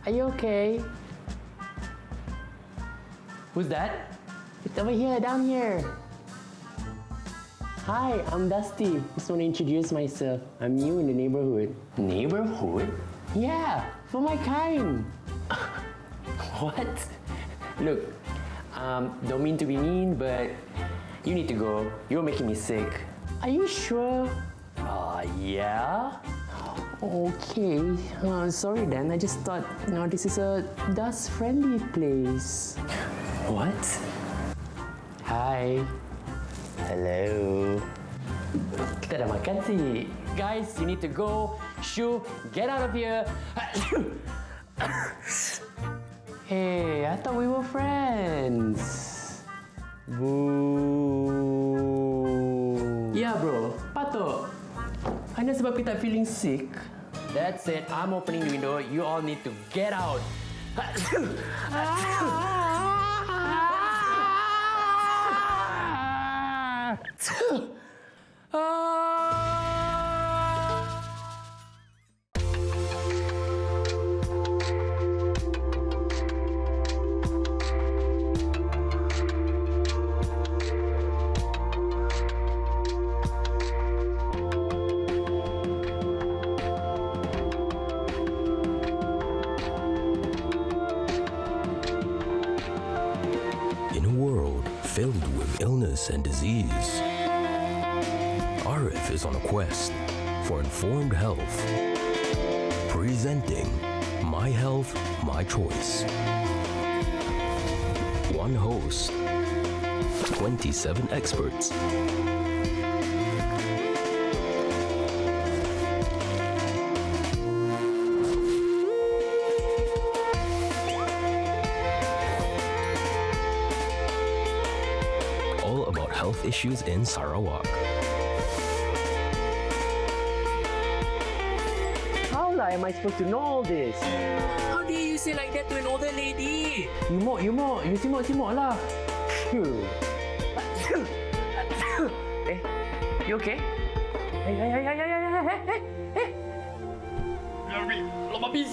Are you okay? Who's that? It's over here, down here. Hi, I'm Dusty. Just want to introduce myself. I'm new in the neighborhood. Neighborhood? Yeah, for my kind. What? Look, don't mean to be mean, but you need to go. You're making me sick. Are you sure? Yeah. Okay. Sorry then. I just thought, this is a dust-friendly place. What? Hi. Hello. Kita dah makan sih. Guys, you need to go. Shoo, get out of here. Hey, I thought we were friends. Boo. Yeah, bro. Patut. Hanya sebab kita feeling sick. That's it. I'm opening the window. You all need to get out. Filled with illness and disease, Arif is on a quest for informed health. Presenting My Health, My Choice. One host, 27 experts. All about health issues in Sarawak. How am I supposed to know all this? How dare you say like that to an older lady? You simok lah. You okay? Hey. Lomba bis.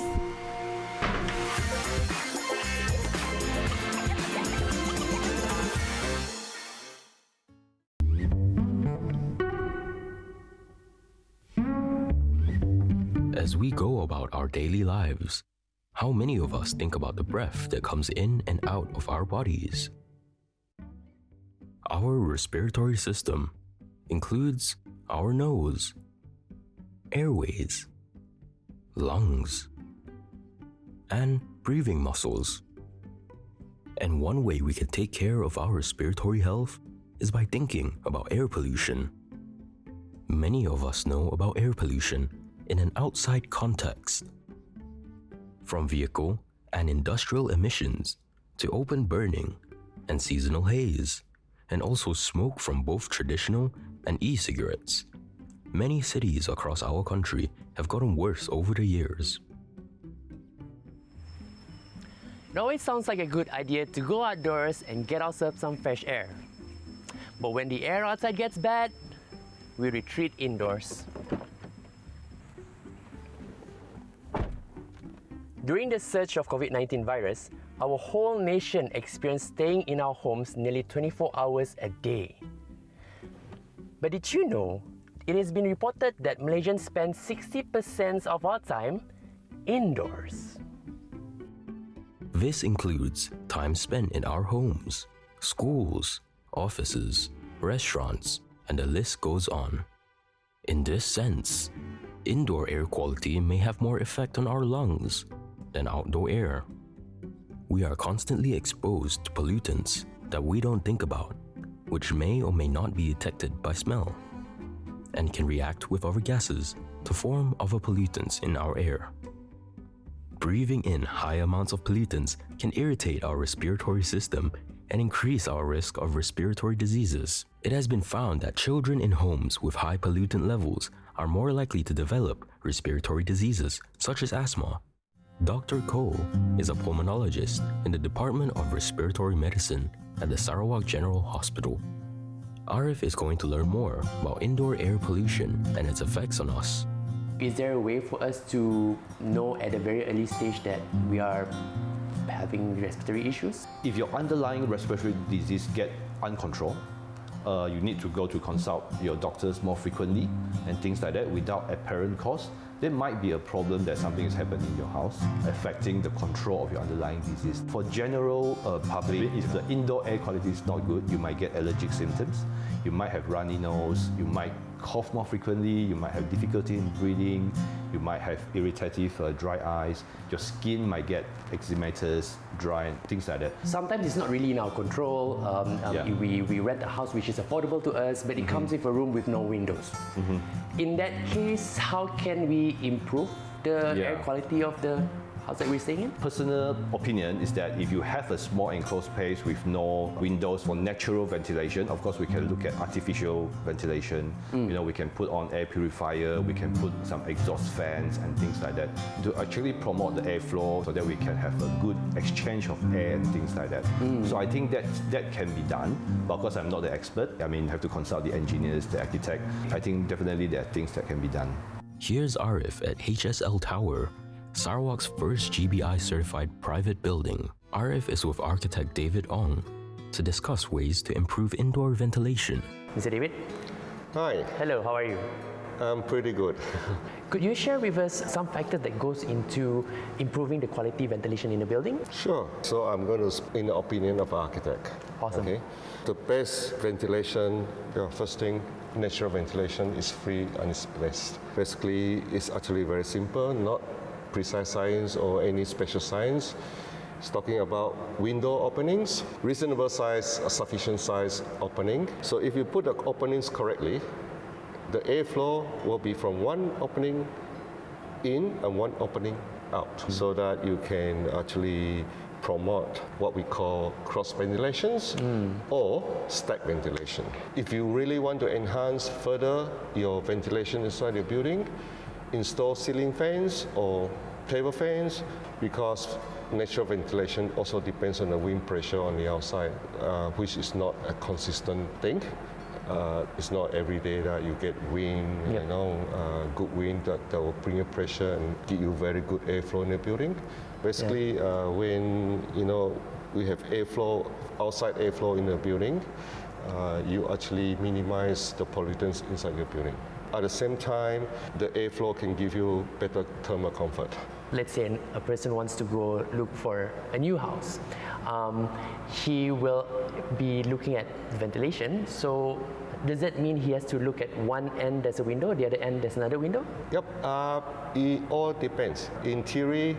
As we go about our daily lives, how many of us think about the breath that comes in and out of our bodies? Our respiratory system includes our nose, airways, lungs, and breathing muscles. And one way we can take care of our respiratory health is by thinking about air pollution. Many of us know about air pollution in an outside context. From vehicle and industrial emissions to open burning and seasonal haze, and also smoke from both traditional and e-cigarettes. Many cities across our country have gotten worse over the years. It always sounds like a good idea to go outdoors and get ourselves some fresh air. But when the air outside gets bad, we retreat indoors. During the surge of COVID-19 virus, our whole nation experienced staying in our homes nearly 24 hours a day. But did you know, it has been reported that Malaysians spend 60% of our time indoors. This includes time spent in our homes, schools, offices, restaurants, and the list goes on. In this sense, indoor air quality may have more effect on our lungs than outdoor air. We are constantly exposed to pollutants that we don't think about, which may or may not be detected by smell, and can react with other gases to form other pollutants in our air. Breathing in high amounts of pollutants can irritate our respiratory system and increase our risk of respiratory diseases. It has been found that children in homes with high pollutant levels are more likely to develop respiratory diseases such as asthma. Dr. Cole is a pulmonologist in the Department of Respiratory Medicine at the Sarawak General Hospital. Arif is going to learn more about indoor air pollution and its effects on us. Is there a way for us to know at a very early stage that we are having respiratory issues? If your underlying respiratory disease get uncontrolled, you need to go to consult your doctors more frequently and things like that without apparent cause. There might be a problem that something is happening in your house, affecting the control of your underlying disease. For general public, if the indoor air quality is not good, you might get allergic symptoms. You might have runny nose, you might cough more frequently, you might have difficulty in breathing, you might have irritative dry eyes, your skin might get eczematous, dry, and things like that. Sometimes it's not really in our control. We rent a house which is affordable to us, but it comes with a room with no windows. In that case, how can we improve the air quality of the house that we're staying in? Personal opinion is that if you have a small enclosed space with no windows for natural ventilation, of course we can look at artificial ventilation. You know, we can put on air purifier, we can put some exhaust fans and things like that to actually promote the airflow so that we can have a good exchange of air and things like that. So I think that can be done, but of course I'm not the expert. I mean, have to consult the engineers, the architect. I think definitely there are things that can be done. Here's Arif at HSL Tower, Sarawak's first GBI certified private building. Arif is with architect David Ong to discuss ways to improve indoor ventilation. Mr. David? Hi, Hello, how are you? I'm pretty good. Could you share with us some factors that goes into improving the quality ventilation in a building? Sure. So I'm going to, in the opinion of architect. Awesome. Okay. The best ventilation, first thing, natural ventilation is free and it's best. Basically, it's actually very simple, not precise science or any special science. It's talking about window openings, reasonable size, a sufficient size opening. So if you put the openings correctly, the airflow will be from one opening in and one opening out, so that you can actually promote what we call cross ventilations or stack ventilation. If you really want to enhance further your ventilation inside your building, install ceiling fans or table fans, because natural ventilation also depends on the wind pressure on the outside, which is not a consistent thing. It's not every day that you get wind, good wind that will bring you pressure and give you very good airflow in the building. Basically, when we have airflow, outside airflow in the building, you actually minimize the pollutants inside your building. At the same time, the airflow can give you better thermal comfort. Let's say a person wants to go look for a new house. He will be looking at ventilation. So does that mean he has to look at one end there's a window, the other end there's another window? Yep, it all depends. In theory,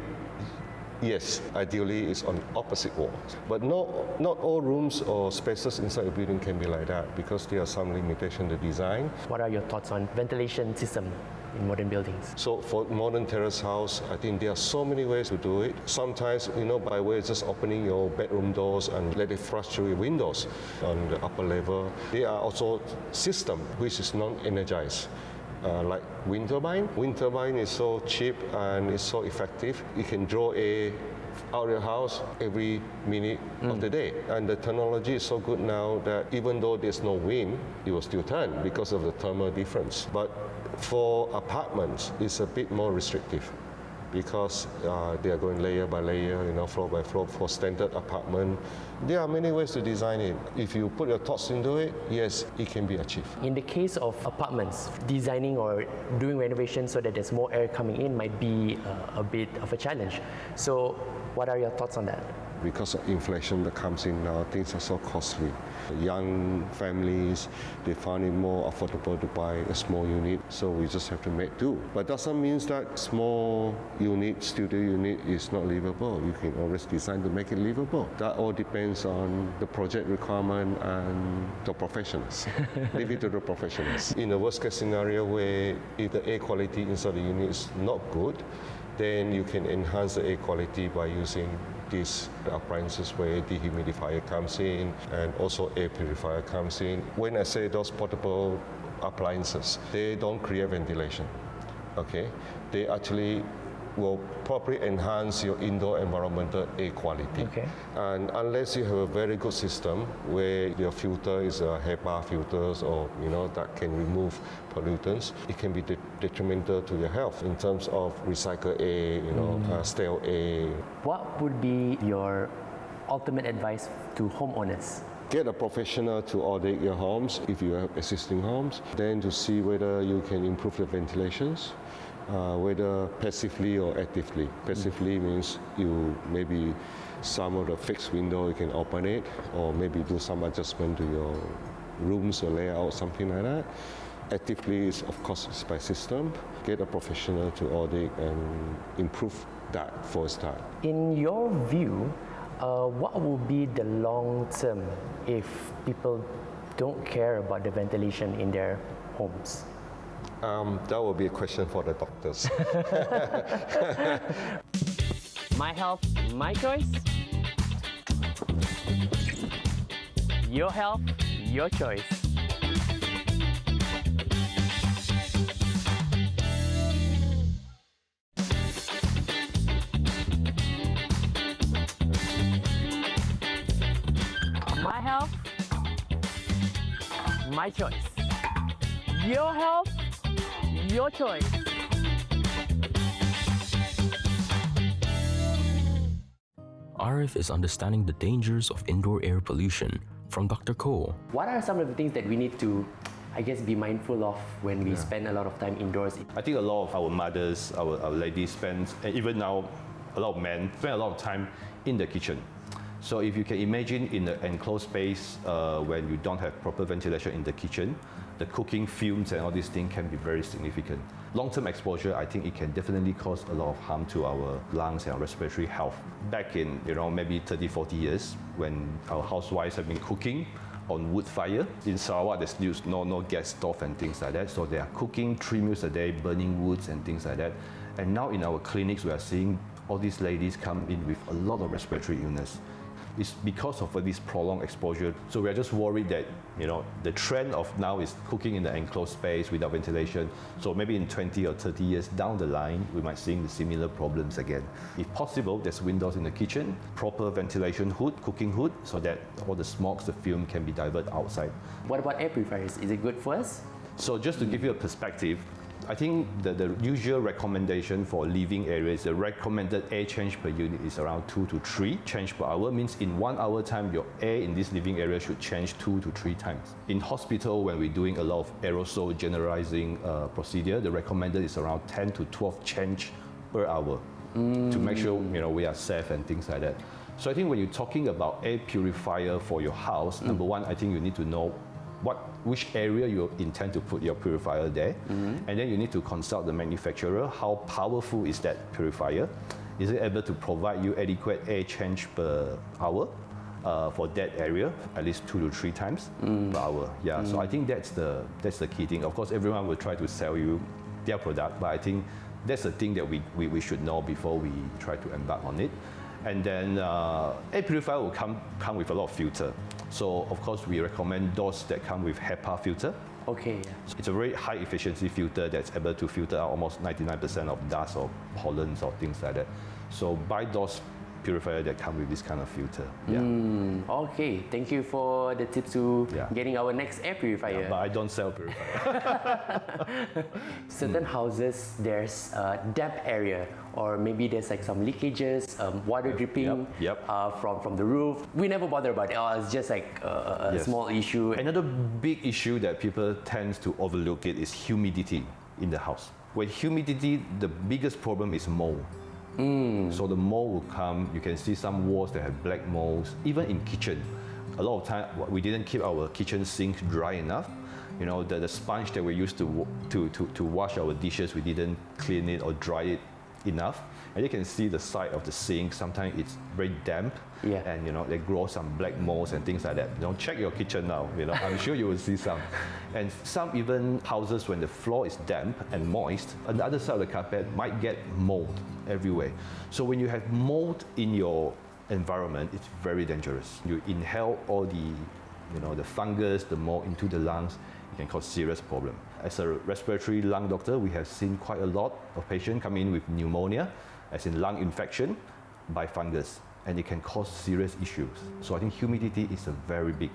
yes, ideally it's on opposite walls. But not all rooms or spaces inside a building can be like that, because there are some limitations to design. What are your thoughts on ventilation system in modern buildings? So for modern terrace house, I think there are so many ways to do it. Sometimes, by way of just opening your bedroom doors and let it flush through your windows on the upper level. There are also systems which is non-energized. Like wind turbine. Wind turbine is so cheap and it's so effective. You can draw air out of your house every minute of the day. And the technology is so good now that even though there's no wind, it will still turn because of the thermal difference. But for apartments, it's a bit more restrictive, because they are going layer by layer, floor by floor. For standard apartment, there are many ways to design it. If you put your thoughts into it, yes, it can be achieved. In the case of apartments, designing or doing renovations so that there's more air coming in might be a bit of a challenge. So what are your thoughts on that? Because of inflation that comes in now, things are so costly. Young families, they find it more affordable to buy a small unit, so we just have to make do. But doesn't mean that small unit, studio unit is not livable. You can always design to make it livable. That all depends on the project requirement and the professionals. Leave it to the professionals. In the worst case scenario, where if the air quality inside the unit is not good, then you can enhance the air quality by using these appliances where dehumidifier comes in and also air purifier comes in. When I say those portable appliances, they don't create ventilation. Okay, they actually will probably enhance your indoor environmental air quality. Okay. And unless you have a very good system where your filter is a HEPA filters or that can remove pollutants, it can be detrimental to your health in terms of recycled air, stale air. What would be your ultimate advice to homeowners? Get a professional to audit your homes if you have existing homes, then to see whether you can improve the ventilations, whether passively or actively. Passively means you maybe some of the fixed window you can open it, or maybe do some adjustment to your rooms or layout, something like that. Actively is of course is by system. Get a professional to audit and improve that for a start. In your view, what will be the long term if people don't care about the ventilation in their homes? That will be a question for the doctors. My health, my choice. Your health, your choice. My health, my choice. Your health, your choice. Arif is understanding the dangers of indoor air pollution from Dr. Ko. What are some of the things that we need to, be mindful of when we spend a lot of time indoors? I think a lot of our mothers, our ladies spend, and even now, a lot of men spend a lot of time in the kitchen. So if you can imagine in an enclosed space when you don't have proper ventilation in the kitchen, the cooking fumes and all these things can be very significant. Long-term exposure, I think it can definitely cause a lot of harm to our lungs and respiratory health. Back in maybe 30, 40 years, when our housewives have been cooking on wood fire, in Sarawak there's no gas stove and things like that, so they are cooking 3 meals a day, burning woods and things like that. And now in our clinics, we are seeing all these ladies come in with a lot of respiratory illness. It's because of this prolonged exposure. So we're just worried that the trend of now is cooking in the enclosed space without ventilation. So maybe in 20 or 30 years down the line, we might see the similar problems again. If possible, there's windows in the kitchen, proper ventilation hood, cooking hood, so that all the smokes, the fume can be diverted outside. What about air purifiers? Is it good for us? So just to give you a perspective, I think the usual recommendation for living areas, the recommended air change per unit is around 2 to 3 change per hour. Means in 1 hour time, your air in this living area should change 2 to 3 times. In hospital, when we're doing a lot of aerosol generalizing procedure, the recommended is around 10 to 12 change per hour to make sure we are safe and things like that. So I think when you're talking about air purifier for your house, number one, I think you need to know which area you intend to put your purifier there, and then you need to consult the manufacturer. How powerful is that purifier? Is it able to provide you adequate air change per hour for that area, at least 2 to 3 times per hour? Yeah, so I think that's the key thing. Of course, everyone will try to sell you their product, but I think that's the thing that we should know before we try to embark on it. And then air purifier will come with a lot of filter. So of course we recommend those that come with HEPA filter. Okay. Yeah. So it's a very high efficiency filter that's able to filter out almost 99% of dust or pollens or things like that. So buy those purifier that come with this kind of filter. Yeah. Okay, thank you for the tips to getting our next air purifier. Yeah, but I don't sell purifier. Certain houses, there's a damp area, or maybe there's like some leakages, water dripping from the roof. We never bother about it. It's just like a small issue. Another big issue that people tend to overlook is humidity in the house. With humidity, the biggest problem is mold. So the mold will come. You can see some walls that have black molds. Even in kitchen, a lot of time we didn't keep our kitchen sink dry enough. The sponge that we used to wash our dishes, we didn't clean it or dry it enough. And you can see the side of the sink. Sometimes it's very damp, and they grow some black molds and things like that. Check your kitchen now. I'm sure you will see some. And some even houses, when the floor is damp and moist, on the other side of the carpet might get mold everywhere. So when you have mold in your environment, it's very dangerous. You inhale all the fungus, the mold into the lungs. It can cause serious problem. As a respiratory lung doctor, we have seen quite a lot of patients come in with pneumonia, as in lung infection, by fungus, and it can cause serious issues. So I think humidity is a very big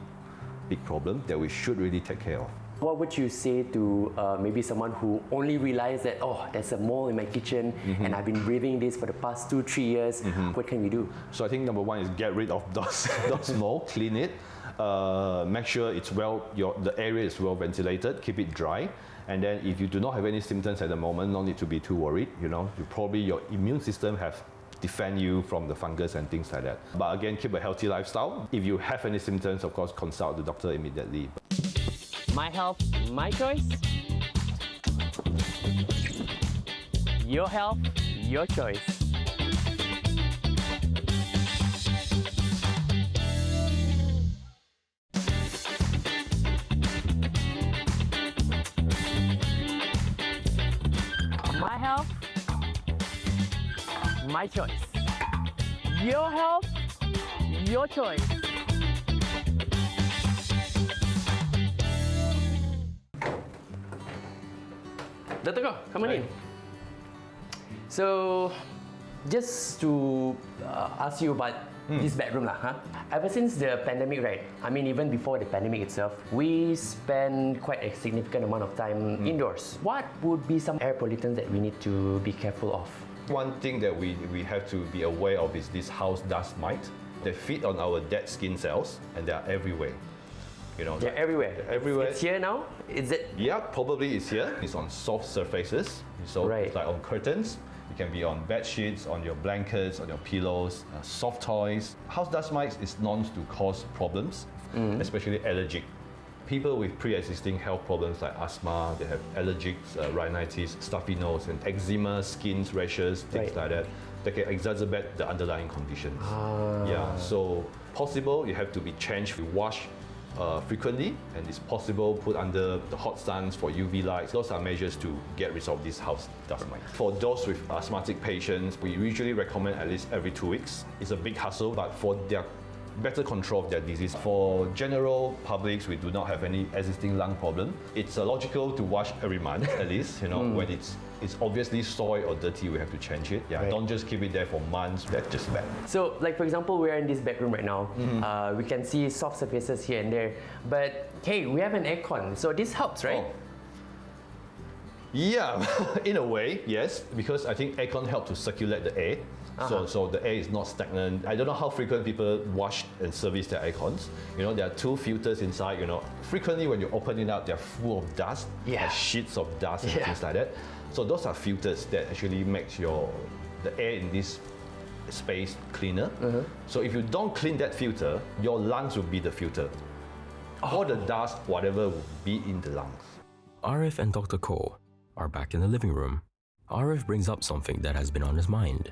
problem that we should really take care of. What would you say to maybe someone who only realized that, oh, there's a mole in my kitchen and I've been breathing this for the past 2-3 years, what can we do? So I think number one is get rid of those mold, clean it, make sure it's the area is well ventilated, keep it dry, and then if you do not have any symptoms at the moment, no need to be too worried. Your immune system have defend you from the fungus and things like that. But again, keep a healthy lifestyle. If you have any symptoms, of course, consult the doctor immediately. My health, my choice. Your health, your choice. My health, my choice. Your health, your choice. Dr. Ko, come on in. So, just to ask you about this bedroom lah, huh? Ever since the pandemic, right? I mean, even before the pandemic itself, we spend quite a significant amount of time indoors. What would be some air pollutants that we need to be careful of? One thing that we have to be aware of is this house dust mite. They feed on our dead skin cells and they are everywhere. They're everywhere. They're everywhere. It's here now? Is it? Yeah, probably it's here. It's on soft surfaces. So Right. it's like on curtains. It can be on bed sheets, on your blankets, on your pillows, soft toys. House dust mites is known to cause problems, especially allergic. People with pre-existing health problems like asthma, they have allergics, rhinitis, stuffy nose, and eczema, skin rashes, things like that. They can exacerbate the underlying conditions. Yeah, so possible, you have to be changed, wash frequently, and it's possible put under the hot suns for UV lights. Those are measures to get rid of this house dust mite. For those with asthmatic patients, we usually recommend at least every 2 weeks. It's a big hassle, but for their better control of their disease. For general publics, we do not have any existing lung problem. It's logical to wash every month at least. When it's obviously soiled or dirty, we have to change it. Yeah, Right. Don't just keep it there for months. That's just bad. So, like for example, we're in this bedroom right now. We can see soft surfaces here and there. But hey, we have an aircon, so this helps, right? Oh. Yeah, in a way, yes, because I think aircon helps to circulate the air. So the air is not stagnant. I don't know how frequent people wash and service their aircons. There are 2 filters inside. Frequently when you open it up, they're full of dust, Yeah. sheets of dust and things like that. So those are filters that actually makes the air in this space cleaner. So if you don't clean that filter, your lungs will be the filter. All the dust, whatever, will be in the lungs. Arif and Dr. Ko are back in the living room. Arif brings up something that has been on his mind.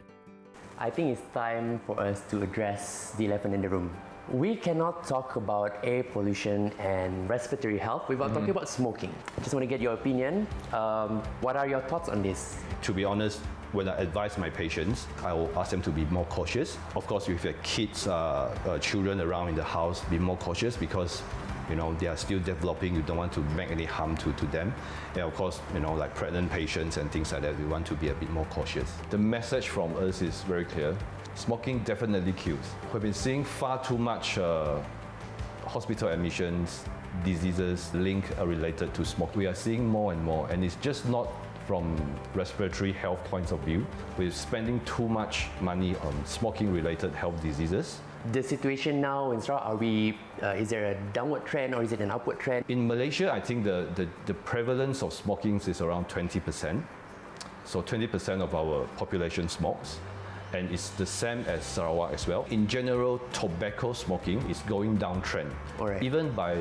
I think it's time for us to address the elephant in the room. We cannot talk about air pollution and respiratory health without talking about smoking. Just want to get your opinion. What are your thoughts on this? To be honest, when I advise my patients, I will ask them to be more cautious. Of course, if you have kids, children around in the house, be more cautious because they are still developing. You don't want to make any harm to them. And of course, like pregnant patients and things like that, we want to be a bit more cautious. The message from us is very clear. Smoking definitely kills. We've been seeing far too much hospital admissions, diseases linked related to smoke. We are seeing more and more, and it's just not from respiratory health points of view. We're spending too much money on smoking-related health diseases. The situation now in Sarawak, is there a downward trend or is it an upward trend? In Malaysia, I think the prevalence of smoking is around 20%. So 20% of our population smokes. And it's the same as Sarawak as well. In general, tobacco smoking is going downtrend. Alright. Even by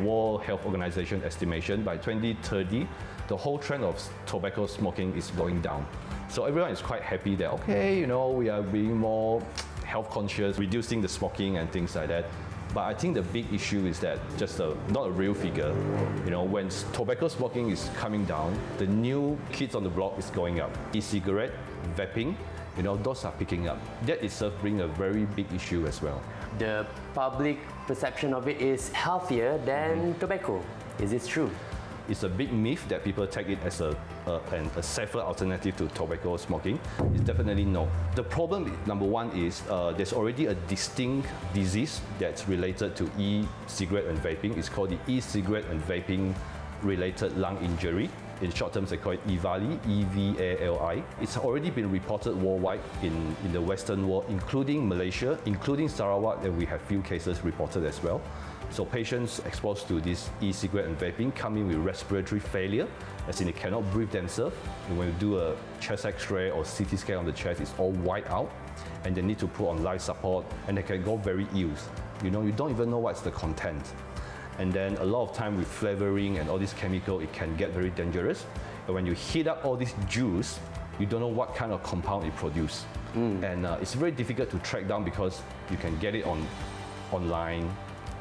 World Health Organization estimation, by 2030, the whole trend of tobacco smoking is going down. So everyone is quite happy that, okay, we are being more health conscious, reducing the smoking and things like that. But I think the big issue is that just not a real figure. When tobacco smoking is coming down, the new kids on the block is going up. E-cigarette, vaping, those are picking up. That itself brings a very big issue as well. The public perception of it is healthier than tobacco. Is this true? It's a big myth that people take it as a safer alternative to tobacco smoking. It's definitely no. The problem, number one, is there's already a distinct disease that's related to e-cigarette and vaping. It's called the e-cigarette and vaping related lung injury. In short terms, they call it EVALI, E-V-A-L-I. It's already been reported worldwide in the Western world, including Malaysia, including Sarawak, and we have few cases reported as well. So patients exposed to this e-cigarette and vaping come in with respiratory failure, as in they cannot breathe themselves. And when you do a chest X-ray or CT scan on the chest, it's all white out, and they need to put on life support, and they can go very ill. You don't even know what's the content. And then a lot of time with flavoring and all these chemical, it can get very dangerous. And when you heat up all this juice, you don't know what kind of compound it produces. And it's very difficult to track down because you can get it online,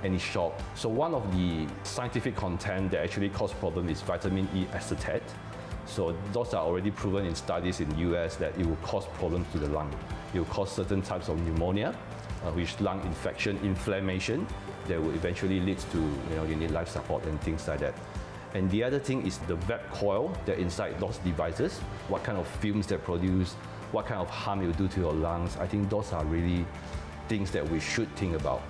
any shop. So one of the scientific content that actually cause problem is vitamin E acetate. So those are already proven in studies in the US that it will cause problems to the lung. It will cause certain types of pneumonia, which lung infection, inflammation, that will eventually lead to, you need life support and things like that. And the other thing is the vape coil that inside those devices, what kind of fumes they produce, what kind of harm it will do to your lungs. I think those are really things that we should think about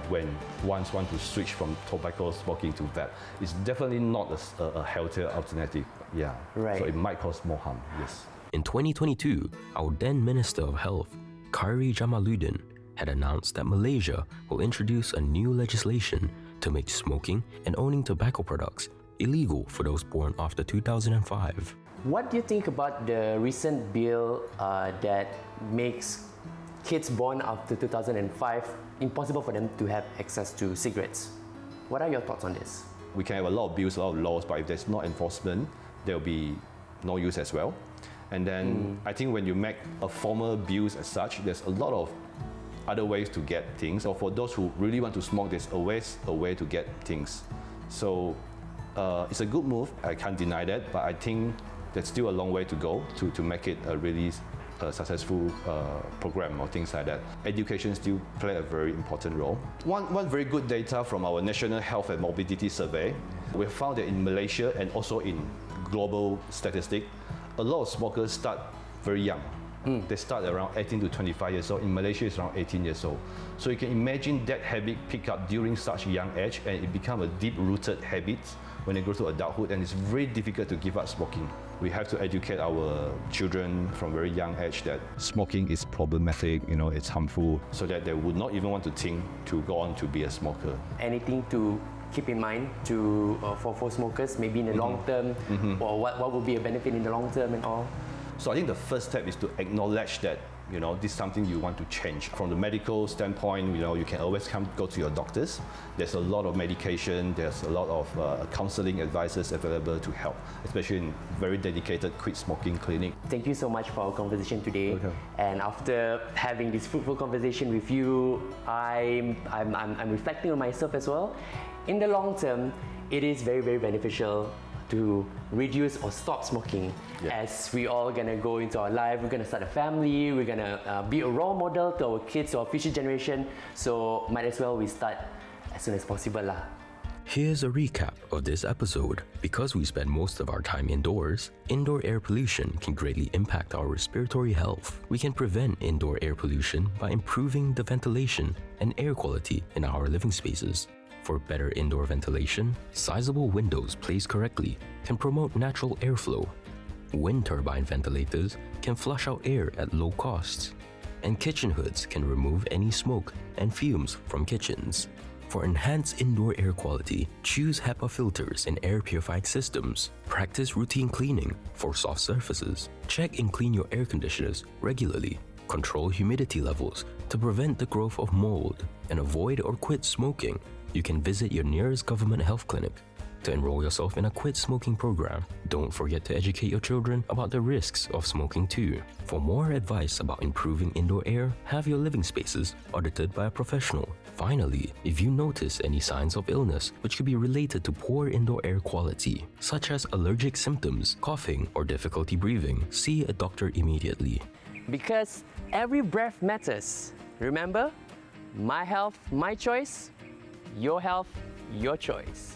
when ones want to switch from tobacco smoking to vape. It's definitely not a healthier alternative. Yeah. Right. So it might cause more harm. Yes. In 2022, our then Minister of Health, Khairi Jamaluddin, had announced that Malaysia will introduce a new legislation to make smoking and owning tobacco products illegal for those born after 2005. What do you think about the recent bill that makes kids born after 2005 impossible for them to have access to cigarettes? What are your thoughts on this? We can have a lot of bills, a lot of laws, but if there's no enforcement, there will be no use as well. And then I think when you make a formal bills as such, there's a lot of other ways to get things. So for those who really want to smoke, there's always a way to get things. So it's a good move, I can't deny that, but I think there's still a long way to go to make it a really successful program or things like that. Education still play a very important role. One very good data from our National Health and Morbidity Survey, we found that in Malaysia and also in global statistic, a lot of smokers start very young. They start around 18 to 25 years old. In Malaysia, it's around 18 years old. So you can imagine that habit pick up during such a young age, and it become a deep-rooted habit when they go to adulthood, and it's very difficult to give up smoking. We have to educate our children from very young age that smoking is problematic, it's harmful, so that they would not even want to think to go on to be a smoker. Anything to keep in mind for smokers, maybe in the long term, or what would be a benefit in the long term and all? So I think the first step is to acknowledge that this is something you want to change. From the medical standpoint, you can always go to your doctors. There's a lot of medication, there's a lot of counseling advices available to help, especially in very dedicated quit smoking clinic. Thank you so much for our conversation today. Okay. And after having this fruitful conversation with you, I'm reflecting on myself as well. In the long term, it is very, very beneficial to reduce or stop smoking. As we all gonna go into our life, we're gonna start a family, we're gonna be a role model to our kids or future generation, so might as well we start as soon as possible lah. Here's a recap of this episode. Because we spend most of our time indoors, indoor air pollution can greatly impact our respiratory health. We can prevent indoor air pollution by improving the ventilation and air quality in our living spaces. For better indoor ventilation, sizable windows placed correctly can promote natural airflow. Wind turbine ventilators can flush out air at low costs. And kitchen hoods can remove any smoke and fumes from kitchens. For enhanced indoor air quality, choose HEPA filters and air purified systems. Practice routine cleaning for soft surfaces. Check and clean your air conditioners regularly. Control humidity levels to prevent the growth of mold. And avoid or quit smoking. You can visit your nearest government health clinic to enroll yourself in a quit smoking program. Don't forget to educate your children about the risks of smoking too. For more advice about improving indoor air, have your living spaces audited by a professional. Finally, if you notice any signs of illness which could be related to poor indoor air quality, such as allergic symptoms, coughing, or difficulty breathing, see a doctor immediately. Because every breath matters. Remember, my health, my choice. Your health, your choice.